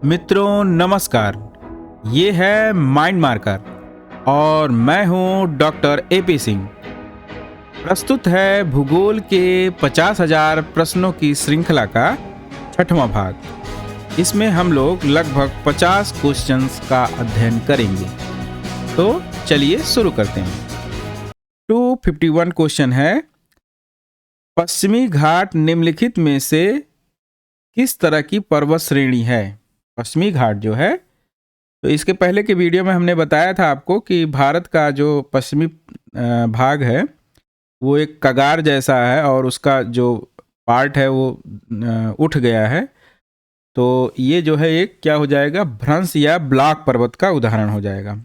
मित्रों नमस्कार। ये है माइंड मार्कर और मैं हूं डॉक्टर एपी सिंह। प्रस्तुत है भूगोल के 50,000 प्रश्नों की श्रृंखला का 6वां भाग। इसमें हम लोग लगभग 50 क्वेश्चंस का अध्ययन करेंगे। तो चलिए शुरू करते हैं। 251 क्वेश्चन है, पश्चिमी घाट निम्नलिखित में से किस तरह की पर्वत श्रेणी है? पश्चिमी घाट जो है, तो इसके पहले के वीडियो में हमने बताया था आपको कि भारत का जो पश्चिमी भाग है वो एक कगार जैसा है और उसका जो पार्ट है वो उठ गया है। तो ये जो है एक क्या हो जाएगा, भ्रंश या ब्लॉक पर्वत का उदाहरण हो जाएगा।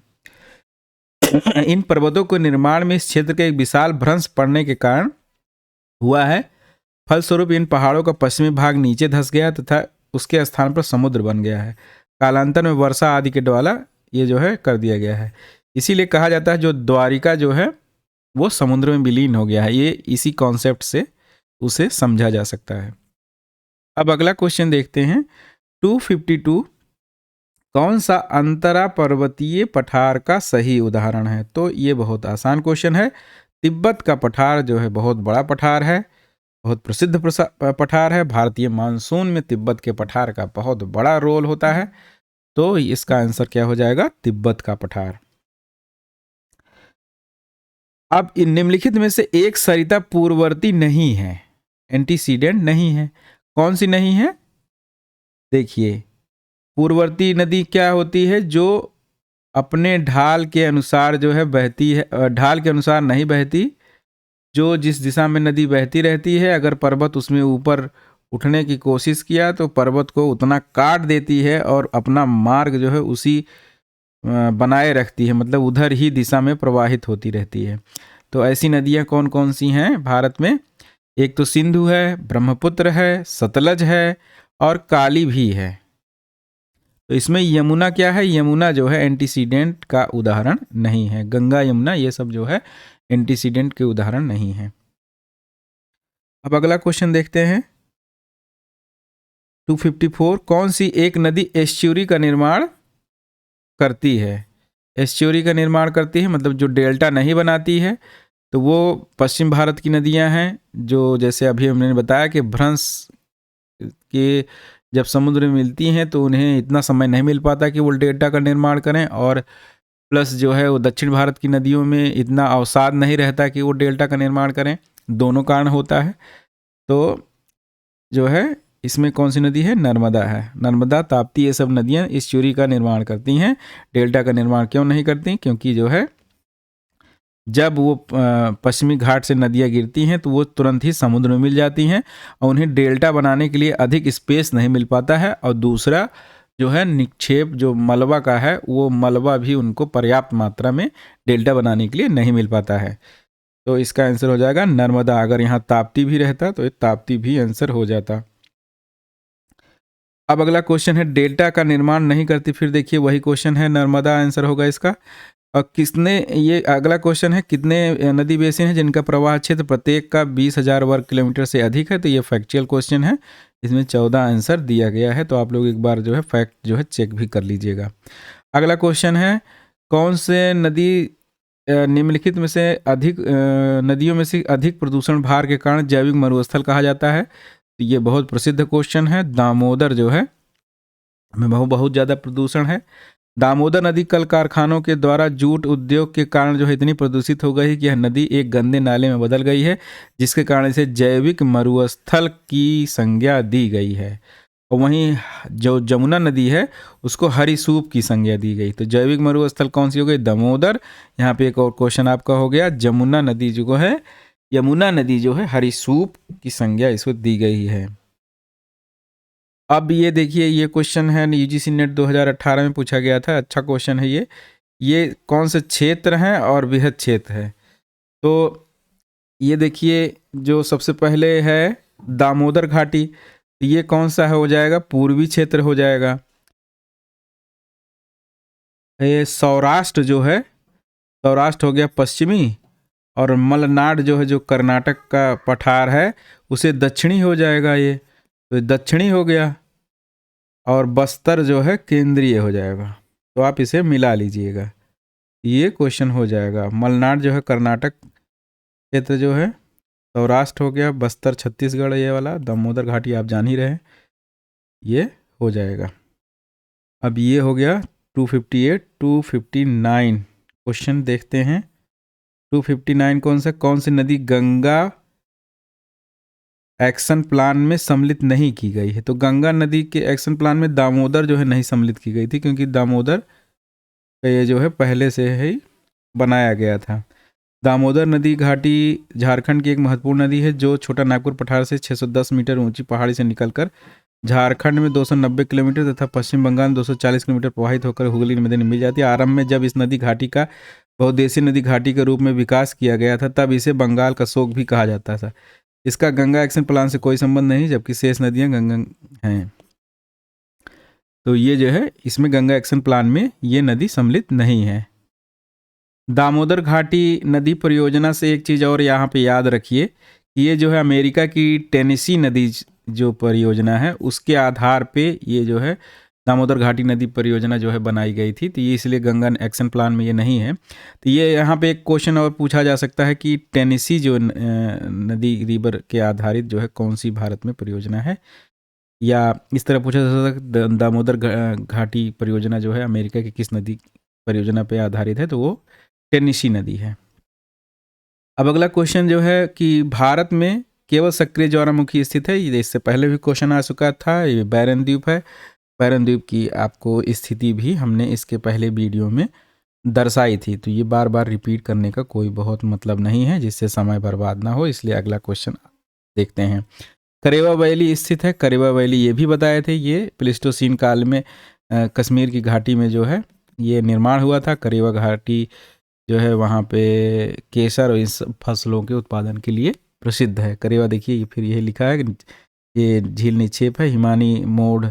इन पर्वतों के निर्माण में इस क्षेत्र के एक विशाल भ्रंश पड़ने के कारण हुआ है। फलस्वरूप इन पहाड़ों का पश्चिमी भाग नीचे धंस गया तथा उसके स्थान पर समुद्र बन गया है। कालांतर में वर्षा आदि के द्वारा ये जो है कर दिया गया है। इसीलिए कहा जाता है जो द्वारिका जो है वो समुद्र में विलीन हो गया है। ये इसी कॉन्सेप्ट से उसे समझा जा सकता है। अब अगला क्वेश्चन देखते हैं। 252 कौन सा अंतरा पर्वतीय पठार का सही उदाहरण है? तो ये बहुत आसान क्वेश्चन है। तिब्बत का पठार जो है बहुत बड़ा पठार है, बहुत प्रसिद्ध पठार है। भारतीय मानसून में तिब्बत के पठार का बहुत बड़ा रोल होता है। तो इसका आंसर क्या हो जाएगा? तिब्बत का पठार। अब इन निम्नलिखित में से एक सरिता पूर्ववर्ती नहीं है, एंटीसीडेंट नहीं है। कौन सी नहीं है? देखिए, पूर्ववर्ती नदी क्या होती है? जो अपने ढाल के अनुसार जो है बहती है, ढाल के अनुसार नहीं बहती। जो जिस दिशा में नदी बहती रहती है, अगर पर्वत उसमें ऊपर उठने की कोशिश किया तो पर्वत को उतना काट देती है और अपना मार्ग जो है उसी बनाए रखती है, मतलब उधर ही दिशा में प्रवाहित होती रहती है। तो ऐसी नदियाँ कौन कौन सी हैं भारत में? एक तो सिंधु है, ब्रह्मपुत्र है, सतलज है और काली भी है। तो इसमें यमुना क्या है? यमुना जो है एंटीसीडेंट का उदाहरण नहीं है। गंगा, यमुना ये सब जो है एंटीसीडेंट के उदाहरण नहीं है। अब अगला क्वेश्चन देखते हैं। 254 कौन सी एक नदी एस्च्यूरी का निर्माण करती है? एस्च्यूरी का निर्माण करती है मतलब जो डेल्टा नहीं बनाती है। तो वो पश्चिम भारत की नदियां हैं, जो जैसे अभी हमने बताया कि भ्रंश के जब समुद्र में मिलती हैं तो उन्हें इतना समय नहीं मिल पाता कि वो डेल्टा का निर्माण करें, और प्लस जो है वो दक्षिण भारत की नदियों में इतना अवसाद नहीं रहता कि वो डेल्टा का निर्माण करें। दोनों कारण होता है। तो जो है इसमें कौन सी नदी है? नर्मदा है। नर्मदा, ताप्ती, ये सब नदियाँ एस्च्यूरी का निर्माण करती हैं। डेल्टा का निर्माण क्यों नहीं करती? क्योंकि जो है जब वो पश्चिमी घाट से नदियाँ गिरती हैं तो वो तुरंत ही समुद्र में मिल जाती हैं और उन्हें डेल्टा बनाने के लिए अधिक स्पेस नहीं मिल पाता है। और दूसरा जो है निक्षेप जो मलबा का है, वो मलबा भी उनको पर्याप्त मात्रा में डेल्टा बनाने के लिए नहीं मिल पाता है। तो इसका आंसर हो जाएगा नर्मदा। अगर यहाँ ताप्ती भी रहता तो ताप्ती भी आंसर हो जाता। अब अगला क्वेश्चन है, डेल्टा का निर्माण नहीं करती। फिर देखिए वही क्वेश्चन है, नर्मदा आंसर होगा इसका। और किसने, ये अगला क्वेश्चन है, कितने नदी बेसिन हैं जिनका प्रवाह क्षेत्र प्रत्येक का 20,000 वर्ग किलोमीटर से अधिक है? तो ये फैक्चुअल क्वेश्चन है, इसमें 14 आंसर दिया गया है। तो आप लोग एक बार जो है फैक्ट जो है चेक भी कर लीजिएगा। अगला क्वेश्चन है, कौन से नदी निम्नलिखित में से अधिक नदियों में से अधिक प्रदूषण भार के कारण जैविक मरुस्थल कहा जाता है? तो ये बहुत प्रसिद्ध क्वेश्चन है। दामोदर जो है में बहुत ज़्यादा प्रदूषण है। दामोदर नदी कल कारखानों के द्वारा जूट उद्योग के कारण जो है इतनी प्रदूषित हो गई कि यह नदी एक गंदे नाले में बदल गई है, जिसके कारण इसे जैविक मरुस्थल की संज्ञा दी गई है। और वहीं जो जमुना नदी है उसको हरिसूप की संज्ञा दी गई। तो जैविक मरुस्थल कौन सी हो गई? दामोदर। यहाँ पे एक और क्वेश्चन आपका हो गया, जमुना नदी जो है, यमुना नदी जो है हरिसूप की संज्ञा इसको दी गई है। अब ये देखिए, ये क्वेश्चन है यूजीसी नेट 2018 में पूछा गया था। अच्छा क्वेश्चन है ये कौन से क्षेत्र हैं और बृहद क्षेत्र है? तो ये देखिए, जो सबसे पहले है दामोदर घाटी, ये कौन सा है? हो जाएगा पूर्वी क्षेत्र हो जाएगा। ये सौराष्ट्र जो है, सौराष्ट्र हो गया पश्चिमी, और मलनाड जो है जो कर्नाटक का पठार है उसे दक्षिणी हो जाएगा। ये तो दक्षिणी हो गया। और बस्तर जो है केंद्रीय हो जाएगा। तो आप इसे मिला लीजिएगा, ये क्वेश्चन हो जाएगा। मलनाड जो है कर्नाटक क्षेत्र जो है, सौराष्ट्र हो गया, बस्तर छत्तीसगढ़, ये वाला दामोदर घाटी आप जान ही रहे हैं, ये हो जाएगा। अब ये हो गया 258। 259 क्वेश्चन देखते हैं। 259 कौन सी नदी गंगा एक्शन प्लान में सम्मिलित नहीं की गई है? तो गंगा नदी के एक्शन प्लान में दामोदर जो है नहीं सम्मिलित की गई थी, क्योंकि दामोदर का ये जो है पहले से ही बनाया गया था। दामोदर नदी घाटी झारखंड की एक महत्वपूर्ण नदी है, जो छोटा नागपुर पठार से 610 मीटर ऊंची पहाड़ी से निकलकर झारखंड में 290 किलोमीटर तथा पश्चिम बंगाल में 240 किलोमीटर प्रवाहित होकर हुगली नदी में मिल जाती है। आरंभ में जब इस नदी घाटी का बहुउद्देशीय नदी घाटी के रूप में विकास किया गया था, तब इसे बंगाल का शोक भी कहा जाता था। इसका गंगा एक्शन प्लान से कोई संबंध नहीं, जबकि शेष नदियां गंगा हैं। तो ये जो है इसमें गंगा एक्शन प्लान में ये नदी सम्मिलित नहीं है। दामोदर घाटी नदी परियोजना से एक चीज़ और यहाँ पे याद रखिए कि ये जो है अमेरिका की टेनेसी नदी जो परियोजना है, उसके आधार पे ये जो है दामोदर घाटी नदी परियोजना जो है बनाई गई थी। तो ये इसलिए गंगा एक्शन प्लान में ये नहीं है। तो ये यहाँ पे एक क्वेश्चन और पूछा जा सकता है कि टेनेसी जो नदी रिवर के आधारित जो है कौन सी भारत में परियोजना है, या इस तरह पूछा जा सकता है दामोदर घाटी परियोजना जो है अमेरिका की किस नदी परियोजना पे आधारित है? तो वो टेनेसी नदी है। अब अगला क्वेश्चन जो है कि भारत में केवल सक्रिय ज्वालामुखी स्थित है। ये इससे पहले भी क्वेश्चन आ चुका था। ये बैरन द्वीप है। बैरन द्वीप की आपको स्थिति भी हमने इसके पहले वीडियो में दर्शाई थी, तो ये बार बार रिपीट करने का कोई बहुत मतलब नहीं है, जिससे समय बर्बाद ना हो, इसलिए अगला क्वेश्चन देखते हैं। करेवा वैली स्थित है। करेवा वैली ये भी बताए थे, ये प्लेस्टोसीन काल में कश्मीर की घाटी में जो है ये निर्माण हुआ था। करेवा घाटी जो है वहाँ पे केसर और इस फसलों के उत्पादन के लिए प्रसिद्ध है। करेवा देखिए फिर यही लिखा है कि ये झील निक्षेप है। हिमानी मोड़,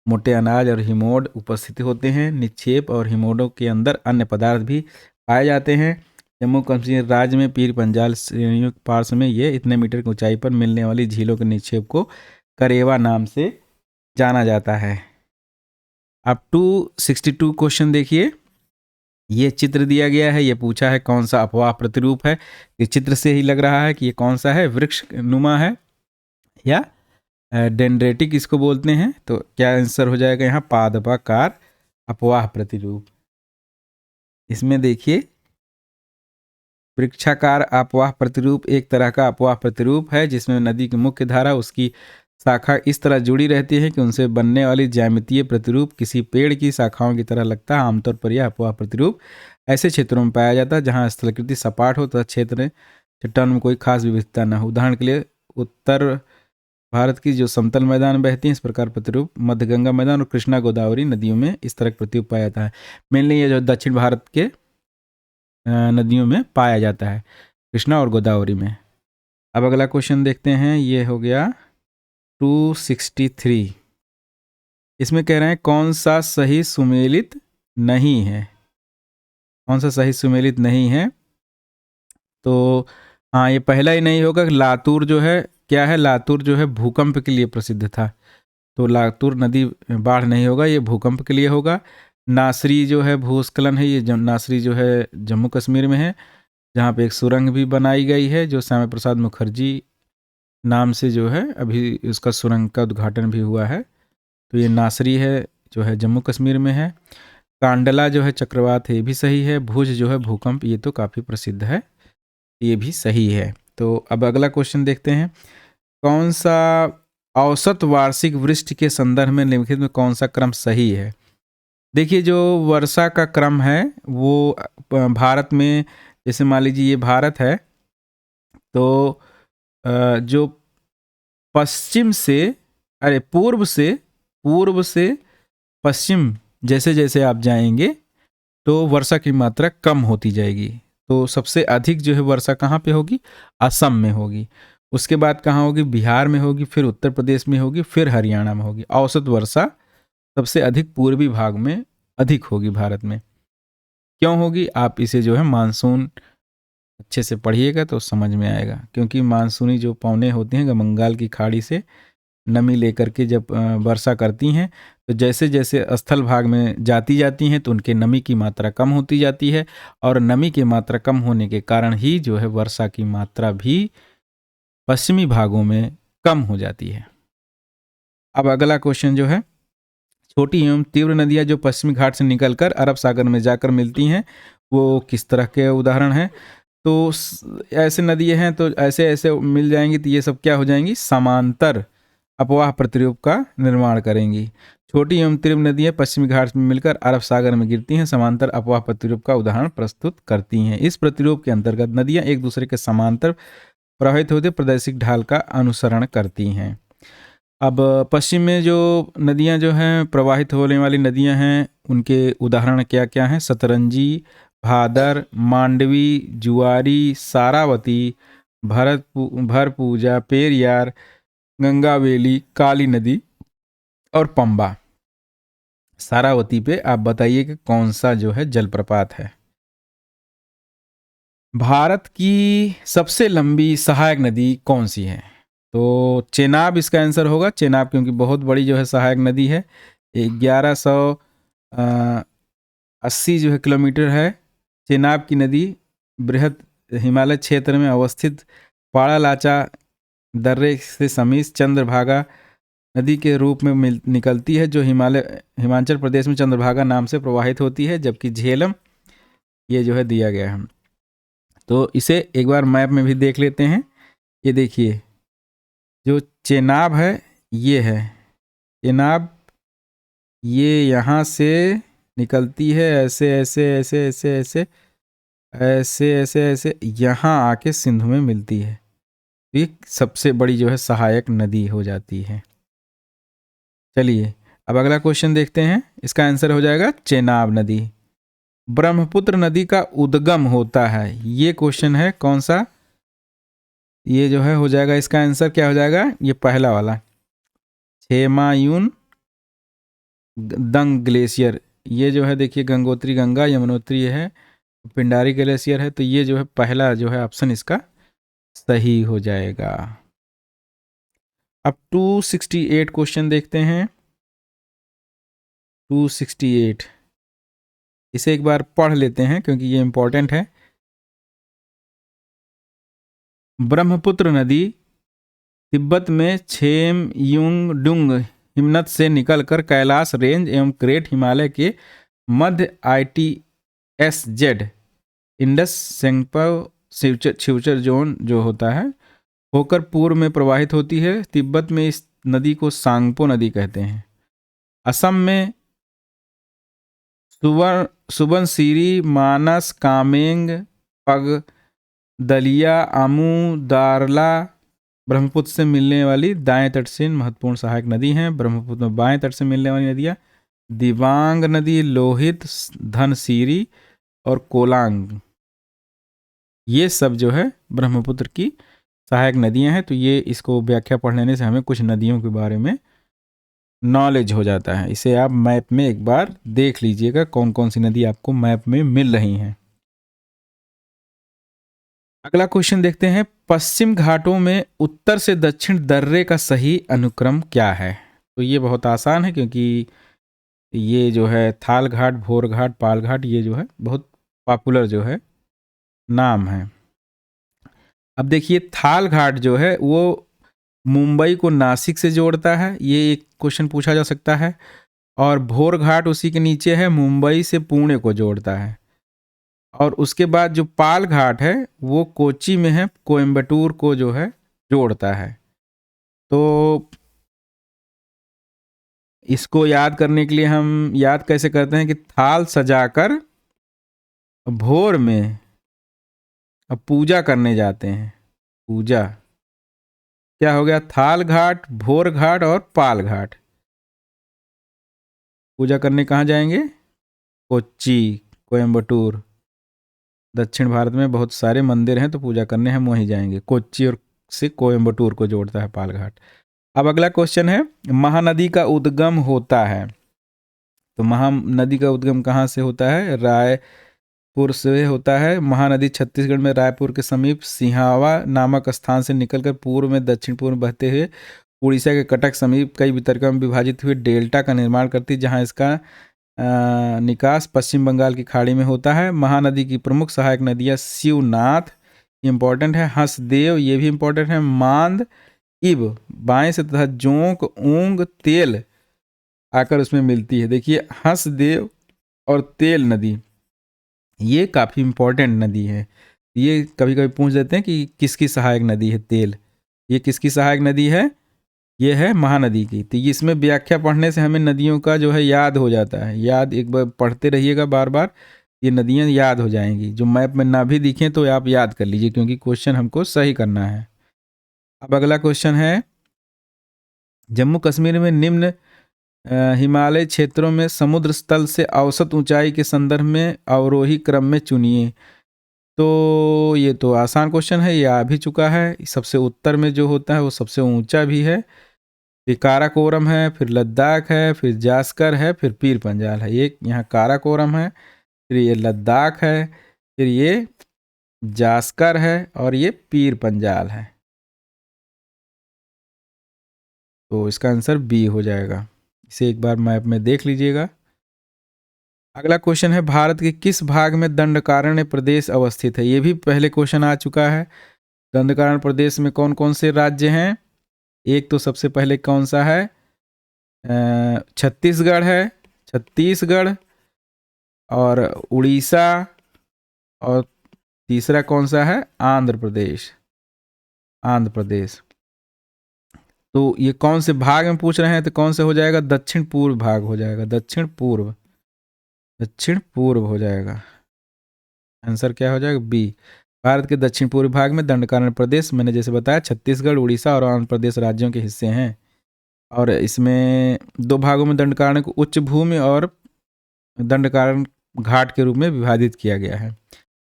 मोटे अनाज और हिमोड उपस्थित होते हैं। निक्षेप और हिमोडों के अंदर अन्य पदार्थ भी पाए जाते हैं। जम्मू कश्मीर राज्य में पीर पंजाल श्रेणियों के पार्श्व में ये इतने मीटर की ऊंचाई पर मिलने वाली झीलों के निक्षेप को करेवा नाम से जाना जाता है। अब 262 क्वेश्चन देखिए। ये चित्र दिया गया है, ये पूछा है कौन सा अपवाह प्रतिरूप है। ये चित्र से ही लग रहा है कि ये कौन सा है, वृक्ष नुमा है या डेंड्रेटिक इसको बोलते हैं। तो क्या आंसर हो जाएगा यहाँ? पादपाकार अपवाह प्रतिरूप। इसमें देखिए वृक्षाकार अपवाह प्रतिरूप एक तरह का अपवाह प्रतिरूप है, जिसमें नदी की मुख्य धारा उसकी शाखा इस तरह जुड़ी रहती है कि उनसे बनने वाली ज्यामितीय प्रतिरूप किसी पेड़ की शाखाओं की तरह लगता है। आमतौर पर यह अपवाह प्रतिरूप ऐसे क्षेत्रों में पाया जाता है जहाँ स्थलाकृति सपाट हो तथा क्षेत्र चट्टान में कोई खास विविधता न हो। उदाहरण के लिए उत्तर भारत की जो समतल मैदान बहती हैं, इस प्रकार प्रतिरूप मध्य गंगा मैदान और कृष्णा गोदावरी नदियों में इस तरह प्रतिरूप पाया जाता है। मेनली ये जो दक्षिण भारत के नदियों में पाया जाता है, कृष्णा और गोदावरी में। अब अगला क्वेश्चन देखते हैं। ये हो गया 263। इसमें कह रहे हैं कौन सा सही सुमेलित नहीं है? कौन सा सही सुमेलित नहीं है? तो हाँ, ये पहला ही नहीं होगा। लातूर जो है क्या है? लातूर जो है भूकंप के लिए प्रसिद्ध था, तो लातूर नदी बाढ़ नहीं होगा, ये भूकंप के लिए होगा। नासरी जो है भूस्खलन है, ये नासरी जो है जम्मू कश्मीर में है, जहाँ पे एक सुरंग भी बनाई गई है जो श्यामा प्रसाद मुखर्जी नाम से जो है अभी उसका सुरंग का उद्घाटन भी हुआ है। तो ये नासरी है जो है जम्मू कश्मीर में है। कांडला जो है चक्रवात है, ये भी सही है। भुज जो है भूकंप, ये तो काफ़ी प्रसिद्ध है, ये भी सही है। तो अब अगला क्वेश्चन देखते हैं। कौन सा औसत वार्षिक वृष्टि के संदर्भ में निम्नलिखित में कौन सा क्रम सही है? देखिए जो वर्षा का क्रम है वो भारत में, जैसे मान लीजिए ये भारत है, तो जो पश्चिम से पूर्व से पश्चिम जैसे जैसे आप जाएंगे तो वर्षा की मात्रा कम होती जाएगी। तो सबसे अधिक जो है वर्षा कहाँ पे होगी? असम में होगी। उसके बाद कहाँ होगी? बिहार में होगी, फिर उत्तर प्रदेश में होगी, फिर हरियाणा में होगी। औसत वर्षा सबसे अधिक पूर्वी भाग में अधिक होगी भारत में। क्यों होगी? आप इसे जो है मानसून अच्छे से पढ़िएगा तो समझ में आएगा, क्योंकि मानसूनी जो पवनें होती हैं बंगाल की खाड़ी से नमी लेकर के जब वर्षा करती हैं तो जैसे जैसे स्थल भाग में जाती हैं तो उनके नमी की मात्रा कम होती जाती है, और नमी की मात्रा कम होने के कारण ही जो है वर्षा की मात्रा भी पश्चिमी भागों में कम हो जाती है। अब अगला क्वेश्चन जो है, छोटी एवं तीव्र नदियां जो पश्चिमी घाट से निकलकर अरब सागर में जाकर मिलती हैं वो किस तरह के उदाहरण हैं? तो ऐसे नदियां हैं तो ऐसे ऐसे मिल जाएंगी तो ये सब क्या हो जाएंगी? समांतर अपवाह प्रतिरूप का निर्माण करेंगी। छोटी एवं तीव्र नदियां पश्चिमी घाट में मिलकर अरब सागर में गिरती हैं, समांतर अपवाह प्रतिरूप का उदाहरण प्रस्तुत करती हैं। इस प्रतिरूप के अंतर्गत नदियां एक दूसरे के समांतर प्रवाहित होते प्रादेशिक ढाल का अनुसरण करती हैं। अब पश्चिम में जो नदियां जो हैं प्रवाहित होने वाली नदियां हैं उनके उदाहरण क्या क्या हैं? सतरंजी, भादर, मांडवी, जुआरी, सारावती, भरपूजा, पेरियार, गंगावेली, काली नदी और पंबा। सारावती पे आप बताइए कि कौन सा जो है जलप्रपात है? भारत की सबसे लंबी सहायक नदी कौन सी है? तो चेनाब इसका आंसर होगा। चेनाब क्योंकि बहुत बड़ी जो है सहायक नदी है, 1180 जो है किलोमीटर है। चेनाब की नदी बृहद हिमालय क्षेत्र में अवस्थित पाड़ालाचा दर्रे से समीप चंद्रभागा नदी के रूप में निकलती है, जो हिमाचल प्रदेश में चंद्रभागा नाम से प्रवाहित होती है, जबकि झेलम ये जो है दिया गया है। तो इसे एक बार मैप में भी देख लेते हैं। ये देखिए जो चेनाब है ये है चेनाब, ये यहाँ से निकलती है ऐसे ऐसे ऐसे ऐसे ऐसे ऐसे ऐसे ऐसे यहाँ आके सिंधु में मिलती है। ये सबसे बड़ी जो है सहायक नदी हो जाती है। चलिए अब अगला क्वेश्चन देखते हैं। इसका आंसर हो जाएगा चेनाब नदी। ब्रह्मपुत्र नदी का उद्गम होता है, ये क्वेश्चन है कौन सा? ये जो है हो जाएगा, इसका आंसर क्या हो जाएगा? ये पहला वाला, छेमायून दंग ग्लेशियर। ये जो है देखिए गंगोत्री गंगा, यमुनोत्री है, पिंडारी ग्लेशियर है, तो ये जो है पहला जो है ऑप्शन इसका सही हो जाएगा। अब 268 क्वेश्चन देखते हैं। 268 इसे एक बार पढ़ लेते हैं क्योंकि ये इंपॉर्टेंट है। ब्रह्मपुत्र नदी तिब्बत में छेमयुंगडुंग हिमनद से निकलकर कैलाश रेंज एवं ग्रेट हिमालय के मध्य ITSZ इंडस सेंगपो शिवचर जोन जो होता है होकर पूर्व में प्रवाहित होती है। तिब्बत में इस नदी को सांगपो नदी कहते हैं। असम में सुबनसिरी, मानस, कामेंग, पग, दलिया, आमू, दारला ब्रह्मपुत्र से मिलने वाली दाएं तट से महत्वपूर्ण सहायक नदी हैं। ब्रह्मपुत्र में बाएं तट से मिलने वाली नदियां दिबांग नदी, लोहित, धनसिरी और कोलांग, ये सब जो है ब्रह्मपुत्र की सहायक नदियां हैं। तो ये इसको व्याख्या पढ़ लेने से हमें कुछ नदियों के बारे में नॉलेज हो जाता है। इसे आप मैप में एक बार देख लीजिएगा कौन कौन सी नदी आपको मैप में मिल रही हैं। अगला क्वेश्चन देखते हैं। पश्चिम घाटों में उत्तर से दक्षिण दर्रे का सही अनुक्रम क्या है? तो ये बहुत आसान है क्योंकि ये जो है थाल घाट, भोर घाट, पाल घाट, ये जो है बहुत पॉपुलर जो है नाम है। अब देखिए थाल घाट जो है वो मुंबई को नासिक से जोड़ता है, ये एक क्वेश्चन पूछा जा सकता है। और भोर घाट उसी के नीचे है, मुंबई से पुणे को जोड़ता है। और उसके बाद जो पाल घाट है वो कोच्चि में है, कोयम्बटूर को जो है जोड़ता है। तो इसको याद करने के लिए हम याद कैसे करते हैं कि थाल सजाकर भोर में अब पूजा करने जाते हैं। पूजा क्या हो गया? थाल घाट, भोर घाट और पाल घाट। पूजा करने कहाँ जाएंगे? कोच्चि, कोयम्बटूर। दक्षिण भारत में बहुत सारे मंदिर हैं तो पूजा करने हम वहीं जाएंगे। कोच्चि और से कोयम्बटूर को जोड़ता है पाल घाट। अब अगला क्वेश्चन है, महानदी का उद्गम होता है। तो महानदी का उद्गम कहाँ से होता है? रायपुर से होता है। महानदी छत्तीसगढ़ में रायपुर के समीप सिहावा नामक स्थान से निकलकर पूर्व में दक्षिण पूर्व बहते हुए उड़ीसा के कटक समीप कई वितरकों में विभाजित हुए डेल्टा का निर्माण करती है, जहां इसका निकास पश्चिम बंगाल की खाड़ी में होता है। महानदी की प्रमुख सहायक नदियां शिवनाथ इंपॉर्टेंट है, हंसदेव ये भी इंपॉर्टेंट है, मांद, इब बाएं से तथा जोंक, ऊंग, तेल आकर उसमें मिलती है। देखिए हंसदेव और तेल नदी ये काफ़ी इंपॉर्टेंट नदी है। ये कभी कभी पूछ देते हैं कि किसकी सहायक नदी है तेल, ये किसकी सहायक नदी है, ये है महानदी की। तो इसमें व्याख्या पढ़ने से हमें नदियों का जो है याद हो जाता है, याद एक बार पढ़ते रहिएगा बार बार, ये नदियाँ याद हो जाएंगी। जो मैप में ना भी दिखें तो आप याद कर लीजिए, क्योंकि क्वेश्चन हमको सही करना है। अब अगला क्वेश्चन है, जम्मू कश्मीर में निम्न हिमालय क्षेत्रों में समुद्र तल से औसत ऊंचाई के संदर्भ में अवरोही क्रम में चुनिए। तो ये तो आसान क्वेश्चन है, ये आ भी चुका है। सबसे उत्तर में जो होता है वो सबसे ऊंचा भी है, फिर काराकोरम है, फिर लद्दाख है, फिर जास्कर है, फिर पीर पंजाल है। ये यहाँ काराकोरम है, फिर ये लद्दाख है, फिर ये जास्कर है और ये पीर पंजाल है। तो इसका आंसर बी हो जाएगा। इसे एक बार मैप में देख लीजिएगा। अगला क्वेश्चन है, भारत के किस भाग में दंडकारण्य प्रदेश अवस्थित है। ये भी पहले क्वेश्चन आ चुका है। दंडकारण्य प्रदेश में कौन कौन से राज्य हैं, एक तो सबसे पहले कौन सा है, छत्तीसगढ़ है, छत्तीसगढ़ और उड़ीसा, और तीसरा कौन सा है, आंध्र प्रदेश, आंध्र प्रदेश। तो ये कौन से भाग में पूछ रहे हैं, तो कौन से हो जाएगा, दक्षिण पूर्व भाग हो जाएगा, दक्षिण पूर्व, दक्षिण पूर्व हो जाएगा। आंसर क्या हो जाएगा, बी। भारत के दक्षिण पूर्व भाग में दंडकारण्य प्रदेश, मैंने जैसे बताया छत्तीसगढ़, उड़ीसा और आंध्र प्रदेश राज्यों के हिस्से हैं। और इसमें दो भागों में दंडकारण्य को उच्च भूमि और दंडकारण्य घाट के रूप में विभाजित किया गया है।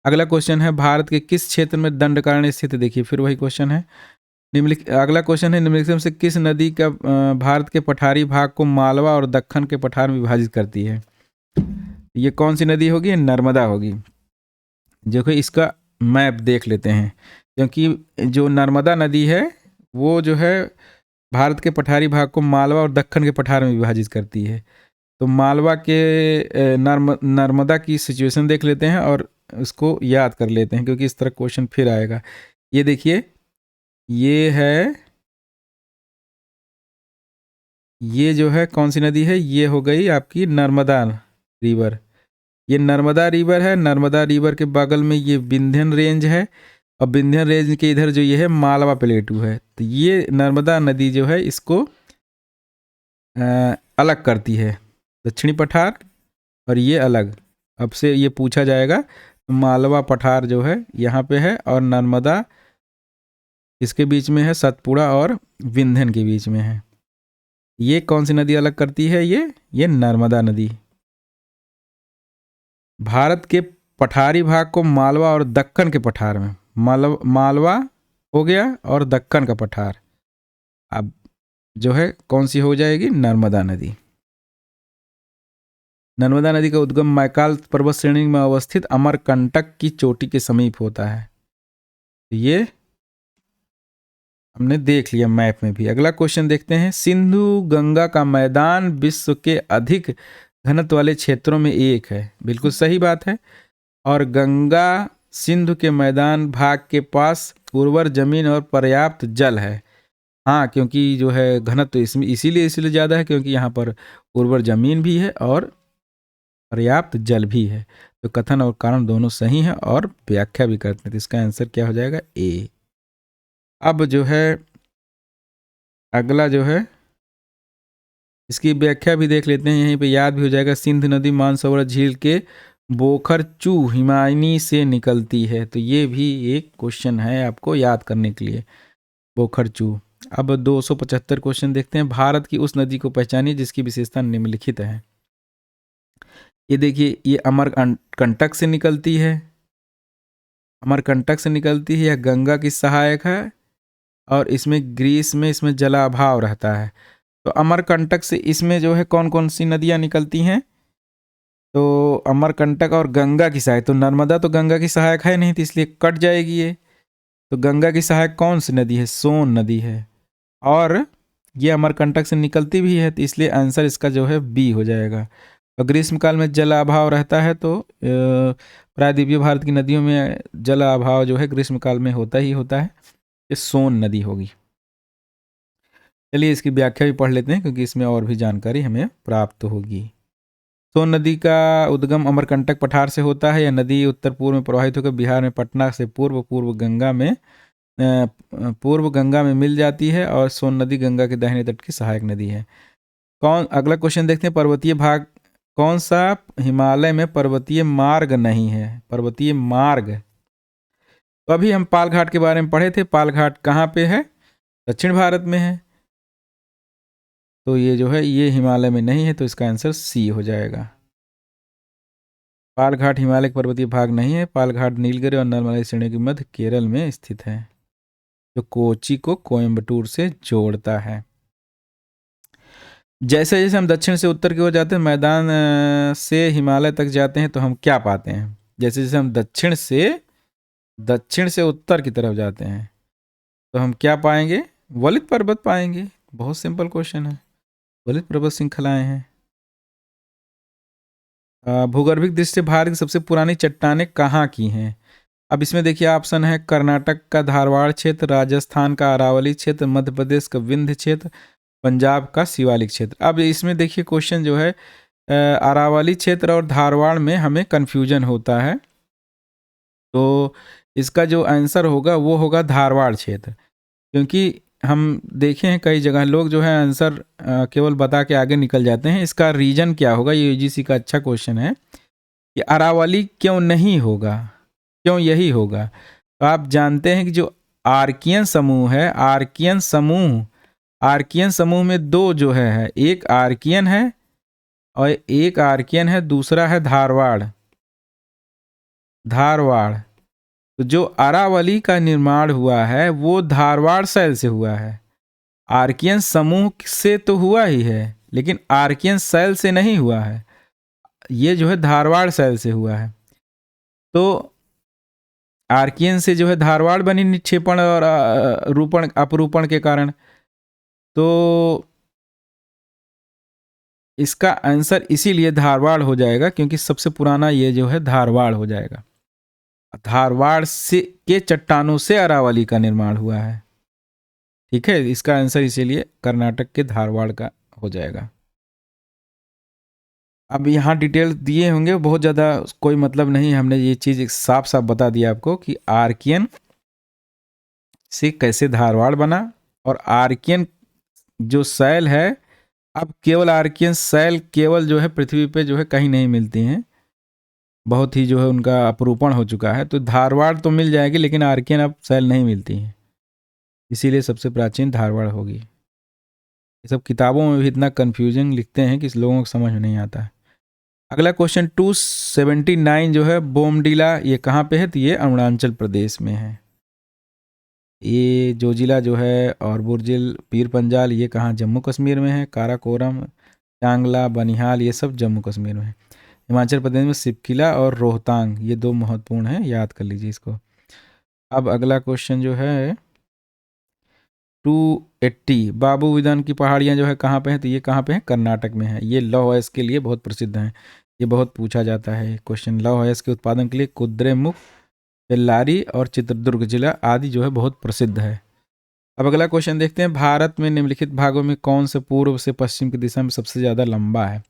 अगला क्वेश्चन है, भारत के किस क्षेत्र में दंडकारण्य स्थित है। देखिए फिर वही क्वेश्चन है, अगला क्वेश्चन है, निम्नलिखित में से किस नदी का भारत के पठारी भाग को मालवा और दक्कन के पठार में विभाजित करती है। ये कौन सी नदी होगी, नर्मदा होगी। देखो इसका मैप देख लेते हैं, क्योंकि जो नर्मदा नदी है वो जो है भारत के पठारी भाग को मालवा और दक्कन के पठार में विभाजित करती है। तो मालवा के नर्मदा की सिचुएशन देख लेते हैं और उसको याद कर लेते हैं, क्योंकि इस तरह क्वेश्चन फिर आएगा। ये देखिए ये है, ये जो है कौन सी नदी है, ये हो गई आपकी नर्मदा रिवर। ये नर्मदा रिवर है, नर्मदा रिवर के बगल में ये विंध्यन रेंज है, और विंध्यन रेंज के इधर जो ये है मालवा प्लेटू है। तो ये नर्मदा नदी जो है इसको अलग करती है, दक्षिणी पठार और ये अलग। अब से ये पूछा जाएगा, मालवा पठार जो है यहाँ पे है, और नर्मदा इसके बीच में है, सतपुड़ा और विंध्यन के बीच में है। ये कौन सी नदी अलग करती है, ये नर्मदा नदी। भारत के पठारी भाग को मालवा और दक्कन के पठार में, मालवा हो गया और दक्कन का पठार अब जो है कौन सी हो जाएगी, नर्मदा नदी। नर्मदा नदी का उद्गम मैकाल पर्वत श्रेणी में अवस्थित अमरकंटक की चोटी के समीप होता है। ये हमने देख लिया मैप में भी। अगला क्वेश्चन देखते हैं, सिंधु गंगा का मैदान विश्व के अधिक घनत्व वाले क्षेत्रों में एक है। बिल्कुल सही बात है। और गंगा सिंधु के मैदान भाग के पास उर्वर जमीन और पर्याप्त जल है। हाँ, क्योंकि जो है घनत्व इसमें इसीलिए ज़्यादा है क्योंकि यहाँ पर उर्वर जमीन भी है और पर्याप्त जल भी है। तो कथन और कारण दोनों सही हैं और व्याख्या भी करते हैं। तो इसका आंसर क्या हो जाएगा, ए। अब जो है अगला जो है इसकी व्याख्या भी देख लेते हैं, यहीं पे याद भी हो जाएगा। सिंध नदी मानसरोवर झील के बोखरचू हिमायनी से निकलती है। तो ये भी एक क्वेश्चन है आपको याद करने के लिए, बोखरचू। अब 275 क्वेश्चन देखते हैं, भारत की उस नदी को पहचानिए जिसकी विशेषता निम्नलिखित है। ये देखिए ये अमरकंटक से निकलती है, अमरकंटक से निकलती है, यह गंगा की सहायक है और इसमें ग्रीस में इसमें जलाभाव रहता है। तो अमरकंटक से इसमें जो है कौन कौन सी नदियाँ निकलती हैं, तो अमरकंटक और गंगा की सहायक। तो नर्मदा तो गंगा की सहायक है नहीं, तो इसलिए कट जाएगी ये। तो गंगा की सहायक कौन सी नदी है, सोन नदी है। और ये अमरकंटक से निकलती भी है, तो इसलिए आंसर इसका जो है बी हो जाएगा। और ग्रीष्मकाल में जल अभाव रहता है, तो प्रायद्वीपीय भारत की नदियों में जल अभाव जो है ग्रीष्मकाल में होता ही होता है। ये सोन नदी होगी। चलिए इसकी व्याख्या भी पढ़ लेते हैं, क्योंकि इसमें और भी जानकारी हमें प्राप्त होगी। सोन नदी का उद्गम अमरकंटक पठार से होता है। यह नदी उत्तर पूर्व में प्रवाहित होकर बिहार में पटना से पूर्व गंगा में मिल जाती है, और सोन नदी गंगा के दाहिने तट की सहायक नदी है। अगला क्वेश्चन देखते हैं, पर्वतीय भाग कौन सा हिमालय में पर्वतीय मार्ग नहीं है? पर्वतीय मार्ग, तो अभी हम पालघाट के बारे में पढ़े थे। पालघाट कहाँ पे है? दक्षिण भारत में है, तो ये जो है ये हिमालय में नहीं है, तो इसका आंसर सी हो जाएगा। पालघाट हिमालय का पर्वतीय भाग नहीं है। पालघाट नीलगिरी और नर्मदा श्रेणी के मध्य केरल में स्थित है, जो कोची को कोयम्बटूर से जोड़ता है। जैसे जैसे हम दक्षिण से उत्तर की ओर जाते हैं, मैदान से हिमालय तक जाते हैं, तो हम क्या पाते हैं? जैसे जैसे हम दक्षिण से उत्तर की तरफ जाते हैं, तो हम क्या पाएंगे? वलित पर्वत पाएंगे। बहुत सिंपल क्वेश्चन है, वलित पर्वत श्रृंखलाएं हैं। भूगर्भिक दृष्टि से भारत की सबसे पुरानी चट्टानें कहाँ की हैं? अब इसमें देखिए ऑप्शन है कर्नाटक का धारवाड़ क्षेत्र, राजस्थान का अरावली क्षेत्र, मध्य प्रदेश का विंध्य क्षेत्र, पंजाब का शिवालिक क्षेत्र। अब इसमें देखिए क्वेश्चन जो है अरावली क्षेत्र और धारवाड़ में हमें कन्फ्यूजन होता है, तो इसका जो आंसर होगा वो होगा धारवाड़ क्षेत्र। क्योंकि हम देखे हैं कई जगह लोग जो है आंसर केवल बता के आगे निकल जाते हैं। इसका रीजन क्या होगा? ये यूजीसी का अच्छा क्वेश्चन है कि अरावली क्यों नहीं होगा, क्यों यही होगा? तो आप जानते हैं कि जो आर्कियन समूह है, आर्कियन समूह में दो जो है एक आर्कियन है और एक आर्कियन है, दूसरा है धारवाड़। तो जो अरावली का निर्माण हुआ है वो धारवाड़ शैल से हुआ है। आर्कियन समूह से तो हुआ ही है, लेकिन आर्कियन शैल से नहीं हुआ है, ये जो है धारवाड़ शैल से हुआ है। तो आर्कियन से जो है धारवाड़ बनी निक्षेपण और अपरूपण के कारण, तो इसका आंसर इसीलिए धारवाड़ हो जाएगा, क्योंकि सबसे पुराना ये जो है धारवाड़ हो जाएगा। धारवाड़ से के चट्टानों से अरावली का निर्माण हुआ है। ठीक है, इसका आंसर इसीलिए कर्नाटक के धारवाड़ का हो जाएगा। अब यहाँ डिटेल दिए होंगे, बहुत ज़्यादा कोई मतलब नहीं, हमने ये चीज़ साफ साफ बता दिया आपको कि आर्कियन से कैसे धारवाड़ बना। और आर्कियन जो शैल है, अब केवल आर्कियन शैल केवल जो है पृथ्वी पे जो है कहीं नहीं मिलती हैं, बहुत ही जो है उनका अपरूपण हो चुका है। तो धारवाड़ तो मिल जाएगी, लेकिन आर्कियन अब शैल नहीं मिलती हैं, इसीलिए सबसे प्राचीन धारवाड़ होगी। ये सब किताबों में भी इतना कन्फ्यूजन लिखते हैं कि लोगों को समझ में नहीं आता है। अगला क्वेश्चन 279 जो है बोमडीला, ये कहाँ पे है? तो ये अरुणाचल प्रदेश में है। ये जोजिला जो है और बुर्जिल पीर पंजाल, ये कहाँ? जम्मू कश्मीर में है। काराकोरम, चांगला, बनिहाल, ये सब जम्मू कश्मीर में है। हिमाचल प्रदेश में सिपकिला और रोहतांग, ये दो महत्वपूर्ण हैं, याद कर लीजिए इसको। अब अगला क्वेश्चन जो है 280 बाबू विदन की पहाड़ियाँ जो है कहाँ पे हैं? तो ये कहाँ पे है? कर्नाटक में है। ये लौह अयस्क के लिए बहुत प्रसिद्ध हैं, ये बहुत पूछा जाता है क्वेश्चन। लौह अयस्क के उत्पादन के लिए कुद्रेमुख, बेल्लारी और चित्रदुर्ग जिला आदि जो है बहुत प्रसिद्ध है। अब अगला क्वेश्चन देखते हैं, भारत में निम्नलिखित भागों में कौन से पूर्व से पश्चिम की दिशा में सबसे ज़्यादा लंबा है?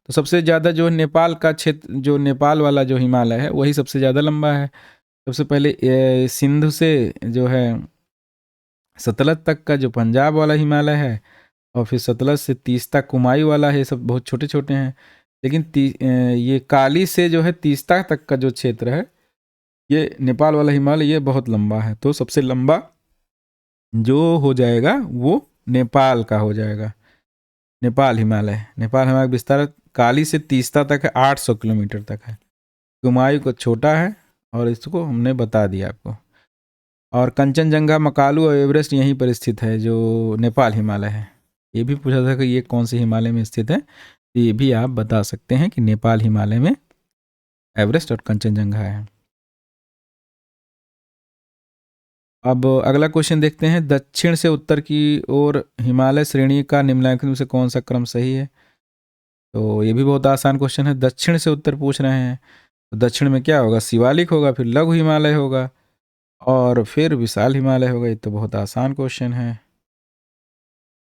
तो सबसे ज़्यादा जो नेपाल का क्षेत्र, जो नेपाल वाला जो हिमालय है, वही सबसे ज़्यादा लंबा है। सबसे पहले सिंधु से जो है सतलज तक का जो पंजाब वाला हिमालय है, और फिर सतलज से तीस्ता कुमायूं वाला है, ये सब बहुत छोटे छोटे हैं। लेकिन ये काली से जो है तीस्ता तक का जो क्षेत्र है, ये नेपाल वाला हिमालय, ये बहुत लंबा है। तो सबसे लंबा जो हो जाएगा वो नेपाल का हो जाएगा। नेपाल हिमालय का विस्तार काली से तीस्ता तक है, 800 किलोमीटर तक है। कुमायूं को छोटा है, और इसको हमने बता दिया आपको। और कंचनजंगा, मकालू और एवरेस्ट यहीं पर स्थित है, जो नेपाल हिमालय है। ये भी पूछा था कि ये कौन से हिमालय में स्थित है, तो ये भी आप बता सकते हैं कि नेपाल हिमालय में एवरेस्ट और कंचनजंगा है। अब अगला क्वेश्चन देखते हैं, दक्षिण से उत्तर की ओर हिमालय श्रेणी का निम्नलिखित में से कौन सा क्रम सही है। तो ये भी बहुत आसान क्वेश्चन है, दक्षिण से उत्तर पूछ रहे हैं, तो दक्षिण में क्या होगा, शिवालिक होगा, फिर लघु हिमालय होगा और फिर विशाल हिमालय होगा। ये तो बहुत आसान क्वेश्चन है।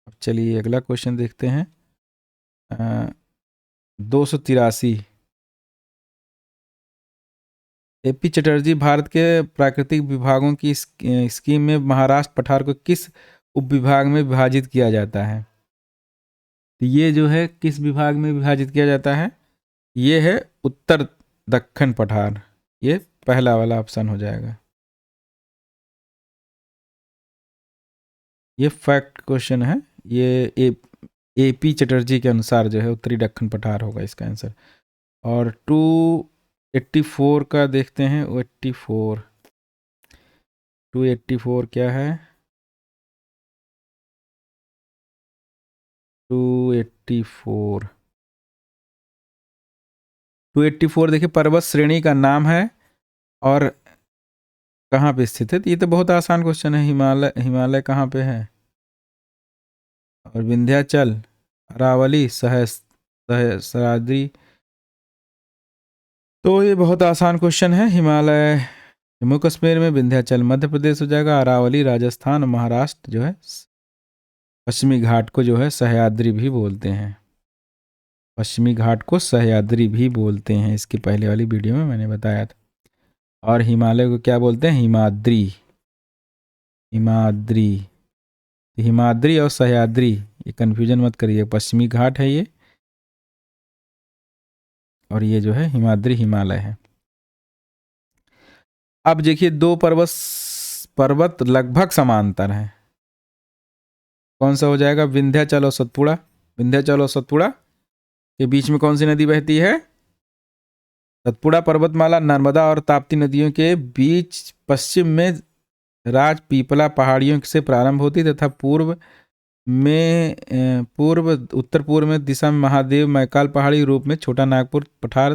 अब चलिए अगला क्वेश्चन देखते हैं, 283। एपी चटर्जी भारत के प्राकृतिक विभागों की स्कीम में महाराष्ट्र पठार को किस उपविभाग में विभाजित किया जाता है। तो ये जो है किस विभाग में विभाजित किया जाता है, ये है उत्तर दक्षिण पठार, ये पहला वाला ऑप्शन हो जाएगा। ये फैक्ट क्वेश्चन है, ये एपी चटर्जी के अनुसार जो है उत्तरी दक्षिण पठार होगा इसका आंसर। और 284 का देखते हैं, 284 क्या है, 284 देखिए पर्वत श्रेणी का नाम है और कहाँ पे स्थित है। तो ये तो बहुत आसान क्वेश्चन है, हिमालय कहाँ पे है, और विंध्याचल, अरावली, सहस्राद्री। तो ये बहुत आसान क्वेश्चन है, हिमालय जम्मू कश्मीर में, विंध्याचल मध्य प्रदेश हो जाएगा, अरावली राजस्थान, महाराष्ट्र जो है पश्चिमी घाट को जो है सह्याद्री भी बोलते हैं। पश्चिमी घाट को सह्याद्री भी बोलते हैं, इसकी पहले वाली वीडियो में मैंने बताया था। और हिमालय को क्या बोलते हैं, हिमाद्री। हिमाद्री और सह्याद्री, ये कन्फ्यूजन मत करिए, पश्चिमी घाट है ये, और ये जो है हिमाद्री हिमालय है। अब देखिए दो पर्वत लगभग समांतर हैं, कौन सा हो जाएगा, विंध्याचल और सतपुड़ा। विंध्याचल और सतपुड़ा के बीच में कौन सी नदी बहती है, सतपुड़ा पर्वतमाला नर्मदा और ताप्ती नदियों के बीच पश्चिम में राजपीपला पहाड़ियों से प्रारंभ होती तथा उत्तर पूर्व में दिशा में महादेव मैकाल पहाड़ी रूप में छोटा नागपुर पठार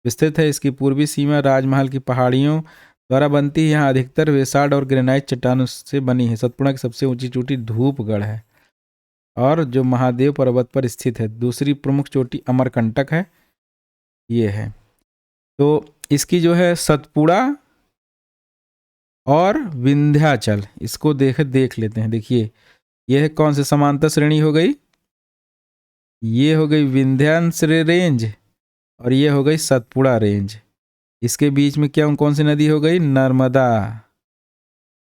विस्तृत है। इसकी पूर्वी सीमा राजमहल की पहाड़ियों द्वारा बनती है। यहाँ अधिकतर वेसाड और ग्रेनाइट चट्टानों से बनी है। सतपुड़ा की सबसे ऊंची चोटी धूपगढ़ है और जो महादेव पर्वत पर स्थित है। दूसरी प्रमुख चोटी अमरकंटक है, ये है। तो इसकी जो है सतपुड़ा और विंध्याचल, इसको देख लेते हैं। देखिए यह कौन से समांतर श्रेणी हो गई, ये हो गई विंध्याचल रेंज और ये हो गई सतपुड़ा रेंज। इसके बीच में क्या कौन सी नदी हो गई, नर्मदा,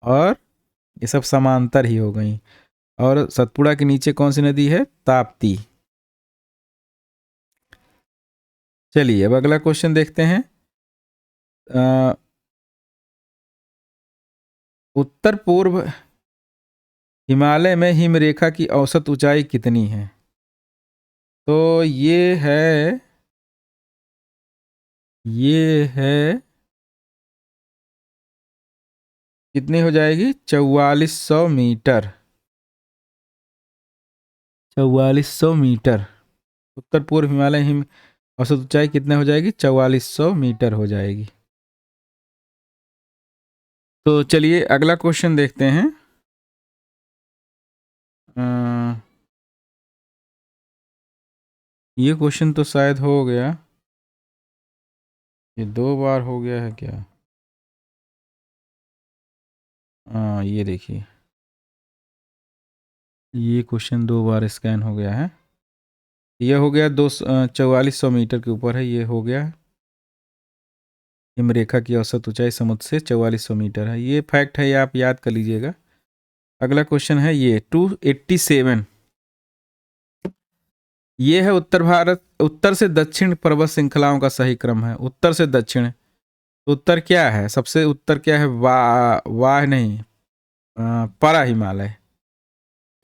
और ये सब समांतर ही हो गई। और सतपुड़ा के नीचे कौन सी नदी है, ताप्ती। चलिए अब अगला क्वेश्चन देखते हैं, उत्तर पूर्व हिमालय में हिमरेखा की औसत ऊंचाई कितनी है। तो ये है कितनी हो जाएगी, 4400 मीटर। 4400 मीटर उत्तर पूर्व हिमालय हिम औसत ऊंचाई कितने हो जाएगी, 4400 मीटर हो जाएगी। तो चलिए अगला क्वेश्चन देखते हैं, ये क्वेश्चन तो शायद हो गया, ये 2 बार हो गया है क्या, हाँ ये देखिए ये क्वेश्चन 2 बार स्कैन हो गया है। ये हो गया 4400 मीटर के ऊपर है, ये हो गया। हिमरेखा की औसत ऊंचाई समुद्र से 4400 मीटर है, ये फैक्ट है, ये आप याद कर लीजिएगा। अगला क्वेश्चन है ये 287, ये है उत्तर से दक्षिण पर्वत श्रृंखलाओं का सही क्रम है। उत्तर से दक्षिण, उत्तर क्या है, सबसे उत्तर क्या है, वाह नहीं, पारा हिमालय।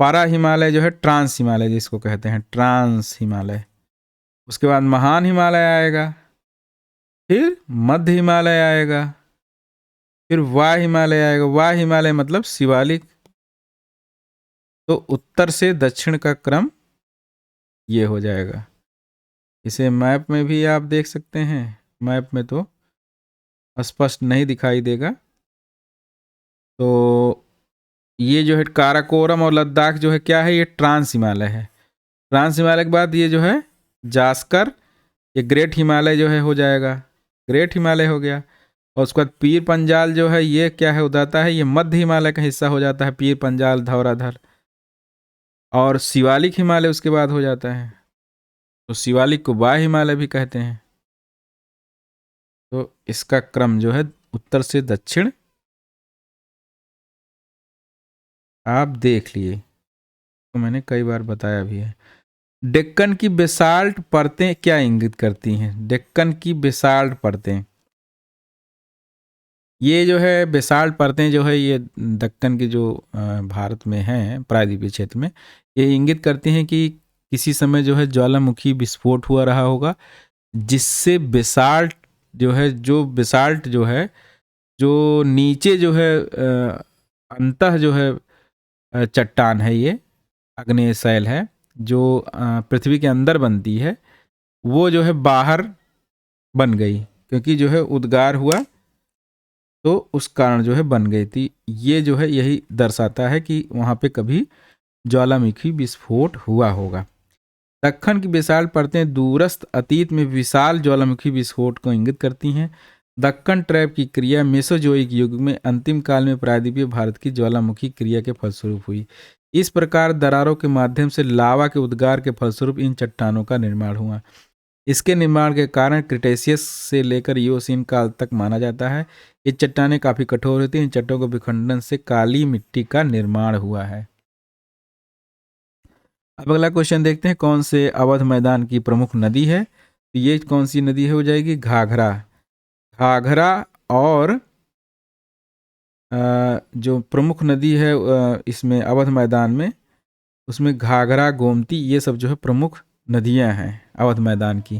पारा हिमालय जो है ट्रांस हिमालय जिसको कहते हैं, ट्रांस हिमालय। उसके बाद महान हिमालय आएगा, फिर मध्य हिमालय आएगा, फिर वाह हिमालय आएगा। वाह हिमालय मतलब शिवालिक। तो उत्तर से दक्षिण का क्रम ये हो जाएगा। इसे मैप में भी आप देख सकते हैं, मैप में तो स्पष्ट नहीं दिखाई देगा, तो ये जो है काराकोरम और लद्दाख जो है क्या है, ये ट्रांस हिमालय है। ट्रांस हिमालय के बाद ये जो है जास्कर, ये ग्रेट हिमालय जो है हो जाएगा, ग्रेट हिमालय हो गया। और उसके बाद पीर पंजाल जो है ये क्या है, उदाता है, ये मध्य हिमालय का हिस्सा हो जाता है, पीर पंजाल धौराधर। और शिवालिक हिमालय उसके बाद हो जाता है, तो शिवालिक को बाह्य हिमालय भी कहते हैं। तो इसका क्रम जो है उत्तर से दक्षिण आप देख लिए, तो मैंने कई बार बताया भी है। डेक्कन की बेसाल्ट परतें क्या इंगित करती हैं? डेक्कन की बेसाल्ट परतें, ये जो है बेसाल्ट परतें जो है ये दक्कन की जो भारत में हैं प्रायद्वीपीय क्षेत्र में, ये इंगित करती हैं कि किसी समय जो है ज्वालामुखी विस्फोट हुआ रहा होगा, जिससे बेसाल्ट जो है, जो बेसाल्ट जो है, जो नीचे जो है अंतः जो है चट्टान है, ये आग्नेय शैल है जो पृथ्वी के अंदर बनती है, वो जो है बाहर बन गई, क्योंकि जो है उद्गार हुआ तो उस कारण जो है बन गई थी। ये जो है यही दर्शाता है कि वहाँ पे कभी ज्वालामुखी विस्फोट हुआ होगा। दक्कन की विशाल परतें दूरस्थ अतीत में विशाल ज्वालामुखी विस्फोट को इंगित करती हैं। दक्कन ट्रैप की क्रिया मेसोजोइक युग में अंतिम काल में प्रायद्वीपीय भारत की ज्वालामुखी क्रिया के फलस्वरूप हुई। इस प्रकार दरारों के माध्यम से लावा के उद्गार के फलस्वरूप इन चट्टानों का निर्माण हुआ। इसके निर्माण के कारण क्रिटेशियस से लेकर इयोसीन काल तक माना जाता है। ये चट्टानें काफी कठोर होती हैं। इन चट्टानों के विखंडन से काली मिट्टी का निर्माण हुआ है। अब अगला क्वेश्चन देखते हैं, कौन से अवध मैदान की प्रमुख नदी है? तो ये कौन सी नदी है, हो जाएगी घाघरा। घाघरा और जो प्रमुख नदी है इसमें अवध मैदान में, उसमें घाघरा, गोमती, ये सब जो है प्रमुख नदियां हैं अवध मैदान की।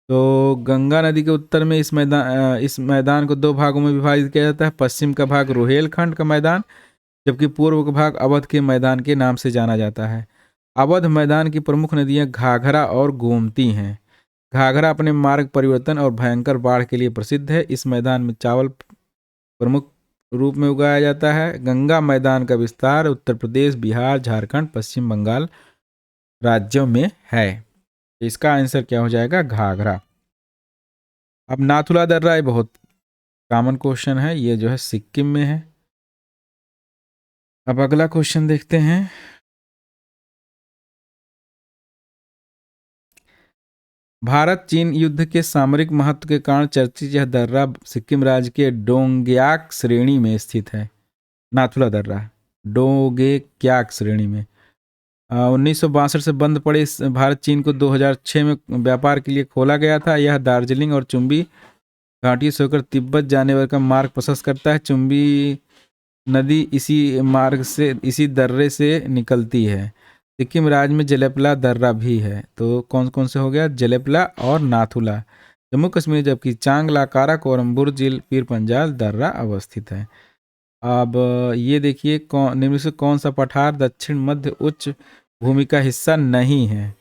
तो गंगा नदी के उत्तर में इस मैदान को दो भागों में विभाजित किया जाता है। पश्चिम का भाग रोहेलखंड का मैदान, जबकि पूर्व का भाग अवध के मैदान के नाम से जाना जाता है। अवध मैदान की प्रमुख नदियां घाघरा और गोमती हैं। घाघरा अपने मार्ग परिवर्तन और भयंकर बाढ़ के लिए प्रसिद्ध है। इस मैदान में चावल प्रमुख रूप में उगाया जाता है। गंगा मैदान का विस्तार उत्तर प्रदेश, बिहार, झारखंड, पश्चिम बंगाल राज्यों में है। इसका आंसर क्या हो जाएगा, घाघरा। अब नाथुला दर्रा, ये बहुत कॉमन क्वेश्चन है, ये जो है सिक्किम में है। अब अगला क्वेश्चन देखते हैं, भारत चीन युद्ध के सामरिक महत्व के कारण चर्चित यह दर्रा सिक्किम राज्य के डोंगयाक श्रेणी में स्थित है। नाथुला दर्रा डोंगयाक श्रेणी में 1962 से बंद पड़े भारत चीन को 2006 में व्यापार के लिए खोला गया था। यह दार्जिलिंग और चुंबी घाटी से होकर तिब्बत जाने वाले का मार्ग प्रशस्त करता है। चुंबी नदी इसी मार्ग से, इसी दर्रे से निकलती है। सिक्किम राज्य में जलेपला दर्रा भी है। तो कौन कौन से हो गया, जलेपला और नाथुला जम्मू कश्मीर, जबकि चांगला, काराकोरम, बुर्जिल, पीर पंजाल दर्रा अवस्थित है। अब ये देखिए, निम्न से कौन सा पठार दक्षिण मध्य उच्च भूमि का हिस्सा नहीं है?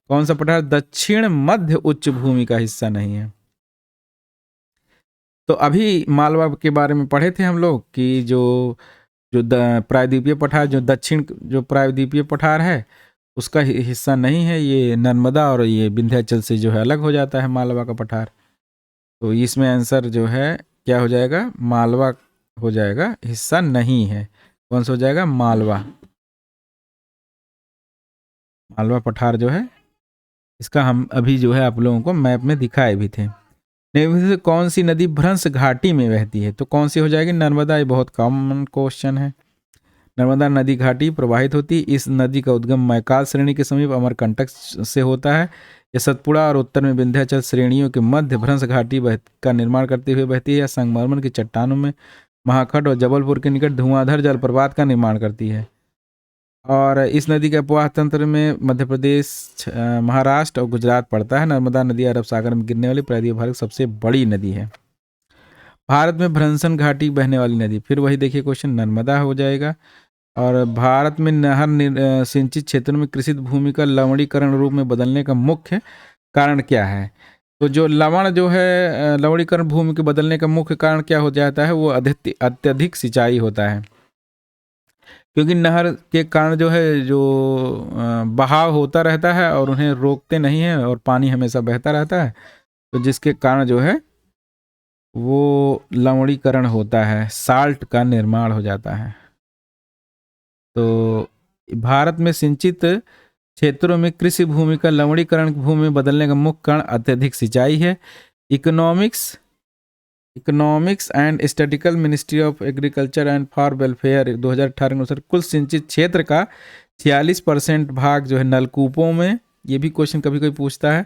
कौन सा पठार दक्षिण मध्य उच्च भूमि का हिस्सा नहीं है? तो अभी मालवा के बारे में पढ़े थे हम लोग कि जो जो प्रायद्वीपीय पठार, जो दक्षिण जो प्रायद्वीपीय पठार है उसका हिस्सा नहीं है। ये नर्मदा और ये विंध्याचल से जो है अलग हो जाता है मालवा का पठार। तो इसमें आंसर जो है क्या हो जाएगा, मालवा हो जाएगा, हिस्सा नहीं है। कौन सा हो जाएगा, मालवा। मालवा पठार जो है इसका हम अभी जो है आप लोगों को मैप में दिखाए भी थे। निम्न से कौन सी नदी भ्रंश घाटी में बहती है? तो कौन सी हो जाएगी, नर्मदा। ये बहुत कॉमन क्वेश्चन है। नर्मदा नदी घाटी प्रवाहित होती। इस नदी का उद्गम मैकाल श्रेणी के समीप अमरकंटक से होता है। यह सतपुड़ा और उत्तर में विंध्याचल श्रेणियों के मध्य भ्रंश घाटी का निर्माण करते हुए बहती है। संगमरमर की चट्टानों में महाखंड और जबलपुर के निकट धुआंधार जलप्रपात का निर्माण करती है। और इस नदी के अपवाह तंत्र में मध्य प्रदेश, महाराष्ट्र और गुजरात पड़ता है। नर्मदा नदी अरब सागर में गिरने वाली प्रायद्वीपीय भारत की सबसे बड़ी नदी है। भारत में भ्रंशन घाटी बहने वाली नदी, फिर वही देखिए क्वेश्चन, नर्मदा हो जाएगा। और भारत में नहर सिंचित क्षेत्रों में कृषि भूमि का लवणीकरण रूप में बदलने का मुख्य कारण क्या है? तो जो लवण जो है लवणीकरण भूमि के बदलने का मुख्य कारण क्या हो जाता है, वो अत्यधिक सिंचाई होता है। क्योंकि नहर के कारण जो है जो बहाव होता रहता है और उन्हें रोकते नहीं है और पानी हमेशा बहता रहता है, तो जिसके कारण जो है वो लवणीकरण होता है, साल्ट का निर्माण हो जाता है। तो भारत में सिंचित क्षेत्रों में कृषि भूमि का लवणीकरण भूमि में बदलने का मुख्य कारण अत्यधिक सिंचाई है। Economics and statistical ministry of agriculture and farm welfare 2018 के अनुसार कुल सिंचित क्षेत्र का 46% भाग जो है नलकूपों में, ये भी क्वेश्चन कभी कोई पूछता है,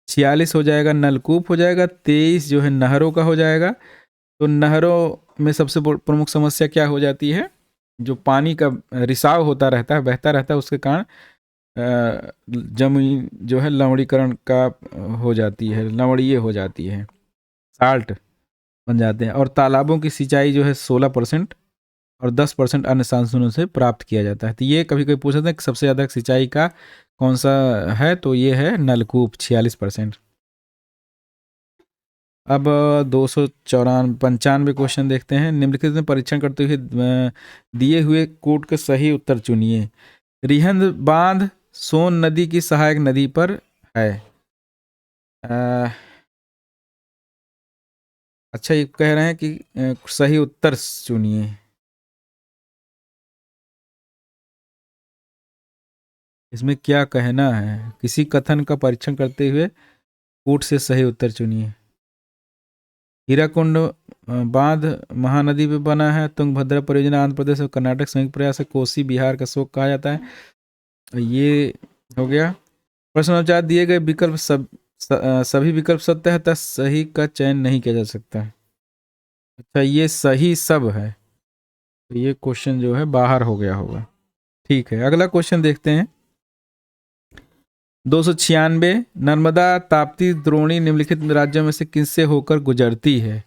46 हो जाएगा नलकूप हो जाएगा, 23 जो है नहरों का हो जाएगा। तो नहरों में सबसे प्रमुख समस्या क्या हो जाती है, जो पानी का रिसाव होता रहता है, बहता रहता है, उसके कारण जमीन जो है लवणीकरण का हो जाती है, लवणीय हो जाती है, साल्ट बन जाते हैं। और तालाबों की सिंचाई जो है 16% और 10% अन्य संसाधनों से प्राप्त किया जाता है। तो ये कभी कभी पूछ सकते हैं कि सबसे ज़्यादा सिंचाई का कौन सा है, तो ये है नलकूप 46%। अब 295 क्वेश्चन देखते हैं। निम्नलिखित में परीक्षण करते हुए दिए हुए कोड के सही उत्तर चुनिए। रिहंद बांध सोन नदी की सहायक नदी पर है। अच्छा, ये कह रहे हैं कि सही उत्तर चुनिए। इसमें क्या कहना है, किसी कथन का परीक्षण करते हुए कोट से सही उत्तर चुनिए। हीराकुंड बांध महानदी पे बना है। तुंगभद्रा परियोजना आंध्र प्रदेश और कर्नाटक संयुक्त प्रयास है। कोसी बिहार का शोक कहा जाता है। ये हो गया। प्रश्न अनुसार दिए गए विकल्प सभी विकल्प सत्य है, तथा सही का चयन नहीं किया जा सकता। अच्छा, ये सही सब है, तो ये क्वेश्चन जो है बाहर हो गया होगा। ठीक है, अगला क्वेश्चन देखते हैं। 296, नर्मदा ताप्ती द्रोणी निम्नलिखित राज्यों में से किससे होकर गुजरती है?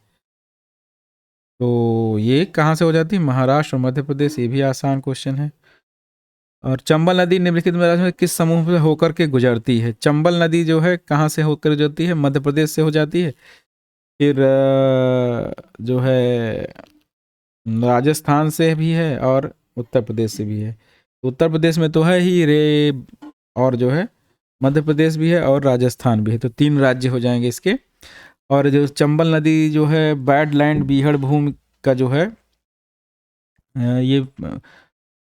तो ये कहाँ से हो जाती है? महाराष्ट्र और मध्य प्रदेश। ये भी आसान क्वेश्चन है। और चंबल नदी निम्नलिखित राज्यों में किस समूह से होकर के गुजरती है? चंबल नदी जो है कहाँ से होकर गुजरती है? मध्य प्रदेश से हो जाती है। फिर जो है राजस्थान से भी है और उत्तर प्रदेश से भी है। उत्तर प्रदेश में तो है ही रे, और जो है मध्य प्रदेश भी है और राजस्थान भी है, तो 3 राज्य हो जाएंगे इसके। और जो चंबल नदी जो है बैडलैंड बीहड़ भूमि का जो है ये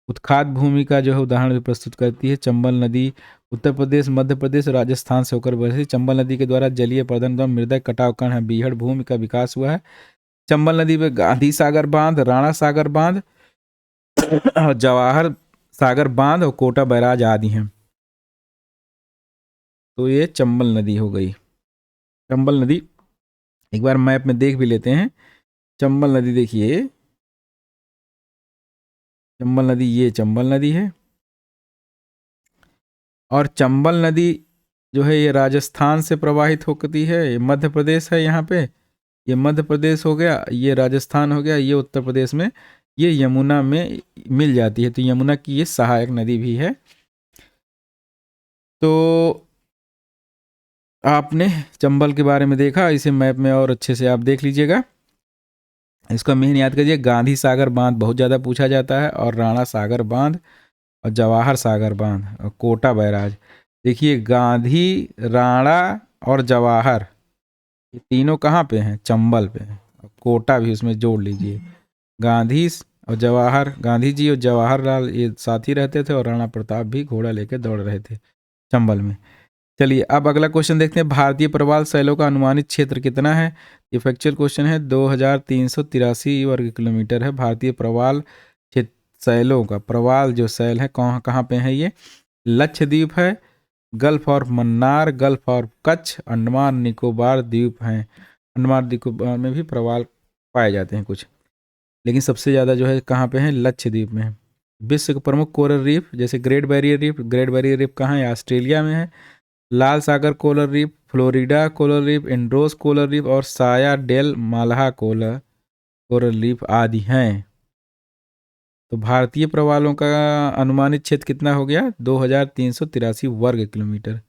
उत्खात भूमि का जो है उदाहरण भी प्रस्तुत करती है। चंबल नदी उत्तर प्रदेश, मध्य प्रदेश, राजस्थान से होकर बहती है। चंबल नदी के द्वारा जलीय प्रदन द्वारा मृदा कटाव कारण है बीहड़ भूमि का विकास हुआ है। चंबल नदी में गांधी सागर बांध, राणा सागर बांध और जवाहर सागर बांध और कोटा बैराज आदि हैं। तो ये चंबल नदी हो गई। चंबल नदी एक बार मैप में देख भी लेते हैं। चंबल नदी देखिए, चंबल नदी, ये चंबल नदी है। और चंबल नदी जो है ये राजस्थान से प्रवाहित होती है। ये मध्य प्रदेश है, यहाँ पे ये मध्य प्रदेश हो गया, ये राजस्थान हो गया, ये उत्तर प्रदेश में, ये यमुना में मिल जाती है। तो यमुना की ये सहायक नदी भी है। तो आपने चंबल के बारे में देखा, इसे मैप में और अच्छे से आप देख लीजिएगा। इसका मेन याद करिए, गांधी सागर बांध बहुत ज़्यादा पूछा जाता है, और राणा सागर बांध और जवाहर सागर बांध और कोटा बैराज। देखिए गांधी, राणा और जवाहर, ये तीनों कहाँ पे हैं? चंबल पे हैं। कोटा भी उसमें जोड़ लीजिए। गांधी और जवाहर, गांधी जी और जवाहरलाल ये साथ ही रहते थे, और राणा प्रताप भी घोड़ा लेकर दौड़ रहे थे चंबल में। चलिए अब अगला क्वेश्चन देखते हैं। भारतीय प्रवाल शैलों का अनुमानित क्षेत्र कितना है? ये फैक्चुअल क्वेश्चन है। 2383 वर्ग किलोमीटर है भारतीय प्रवाल शैलों का। प्रवाल जो शैल है कहाँ कहाँ पे है? ये लक्षद्वीप है, gulf of Mannar, gulf of Kutch, Andaman Nicobar द्वीप हैं। अंडमान निकोबार में भी प्रवाल पाए जाते हैं कुछ, लेकिन सबसे ज़्यादा जो है कहाँ पे है? लक्षद्वीप में। विश्व के प्रमुख कोरल रीफ जैसे great barrier reef, great barrier reef कहाँ है? ऑस्ट्रेलिया में है। लाल सागर coral reef, Florida coral reef, Andros coral reef और साया डेल माल्हा कोरल रीफ आदि हैं। तो भारतीय प्रवालों का अनुमानित क्षेत्र कितना हो गया? 2383 वर्ग किलोमीटर।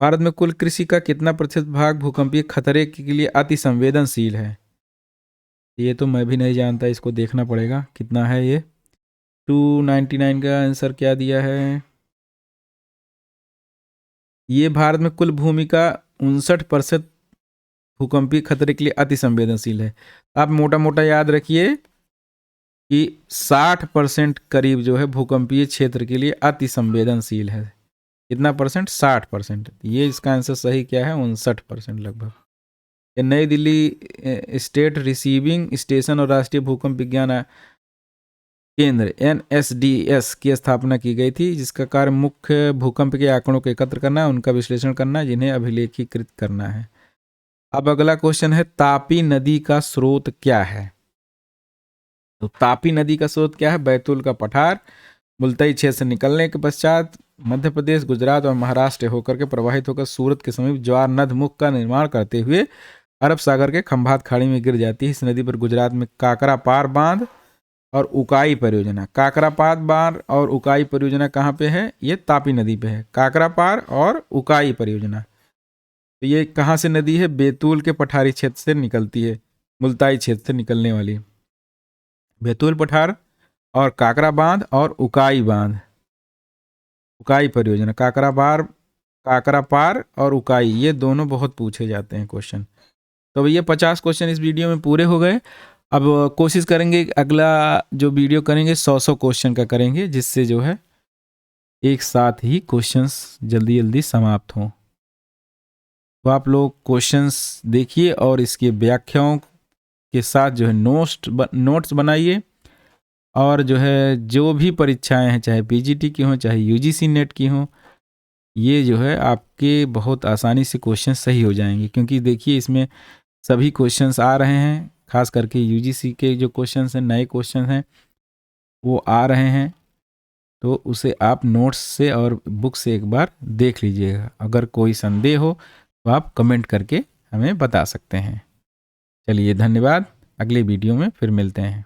भारत में कुल कृषि का कितना प्रतिशत भाग भूकंपीय खतरे के लिए अति संवेदनशील है? ये तो मैं भी नहीं जानता, इसको देखना पड़ेगा कितना है ये। 299 का आंसर क्या दिया है? ये भारत में कुल भूमि का 59% भूकंपीय खतरे के लिए अति संवेदनशील है। आप मोटा मोटा याद रखिए कि 60% करीब जो है भूकंपीय क्षेत्र के लिए अति संवेदनशील है। कितना परसेंट? 60%। ये इसका आंसर सही क्या है? 59% लगभग। नई दिल्ली स्टेट रिसीविंग स्टेशन और राष्ट्रीय भूकंप विज्ञान केंद्र NSDS की स्थापना की गई थी, जिसका कार्य मुख्य भूकंप के आंकड़ों को एकत्र करना, उनका विश्लेषण करना, जिन्हें अभिलेखीकृत करना है। अब अगला क्वेश्चन है, तापी नदी का स्रोत क्या है? तो तापी नदी का स्रोत क्या है? बैतूल का पठार मुल्ताई क्षेत्र से निकलने के पश्चात मध्य प्रदेश, गुजरात और महाराष्ट्र होकर के प्रवाहित होकर सूरत के समीप ज्वार नद मुख का निर्माण करते हुए अरब सागर के खंभात खाड़ी में गिर जाती है। इस नदी पर गुजरात में काकरा पार बांध और उकाई परियोजना, काकरा पार बांध और उकाई परियोजना कहाँ पे है? ये तापी नदी पे है, काकरा पार और उकाई परियोजना। तो ये कहाँ से नदी है? बैतूल के पठारी क्षेत्र से निकलती है, मुल्ताई क्षेत्र से निकलने वाली। बैतूल पठार और काकरा बांध और उकाई बांध, उकाई परियोजना, काकरा पार और उकाई, ये दोनों बहुत पूछे जाते हैं क्वेश्चन। तो ये 50 क्वेश्चन इस वीडियो में पूरे हो गए। अब कोशिश करेंगे अगला जो वीडियो करेंगे 100 क्वेश्चन का करेंगे, जिससे जो है एक साथ ही क्वेश्चंस जल्दी जल्दी समाप्त हों। तो आप लोग क्वेश्चंस देखिए और इसके व्याख्याओं के साथ जो है नोट्स बनाइए, और जो है जो भी परीक्षाएं हैं, चाहे PGT की हों चाहे UGC नेट की हों, ये जो है आपके बहुत आसानी से क्वेश्चन सही हो जाएंगे, क्योंकि देखिए इसमें सभी क्वेश्चंस आ रहे हैं, खास करके UGC के जो क्वेश्चंस हैं, नए क्वेश्चन हैं, वो आ रहे हैं। तो उसे आप नोट्स से और बुक से एक बार देख लीजिएगा। अगर कोई संदेह हो तो आप कमेंट करके हमें बता सकते हैं। चलिए धन्यवाद, अगले वीडियो में फिर मिलते हैं।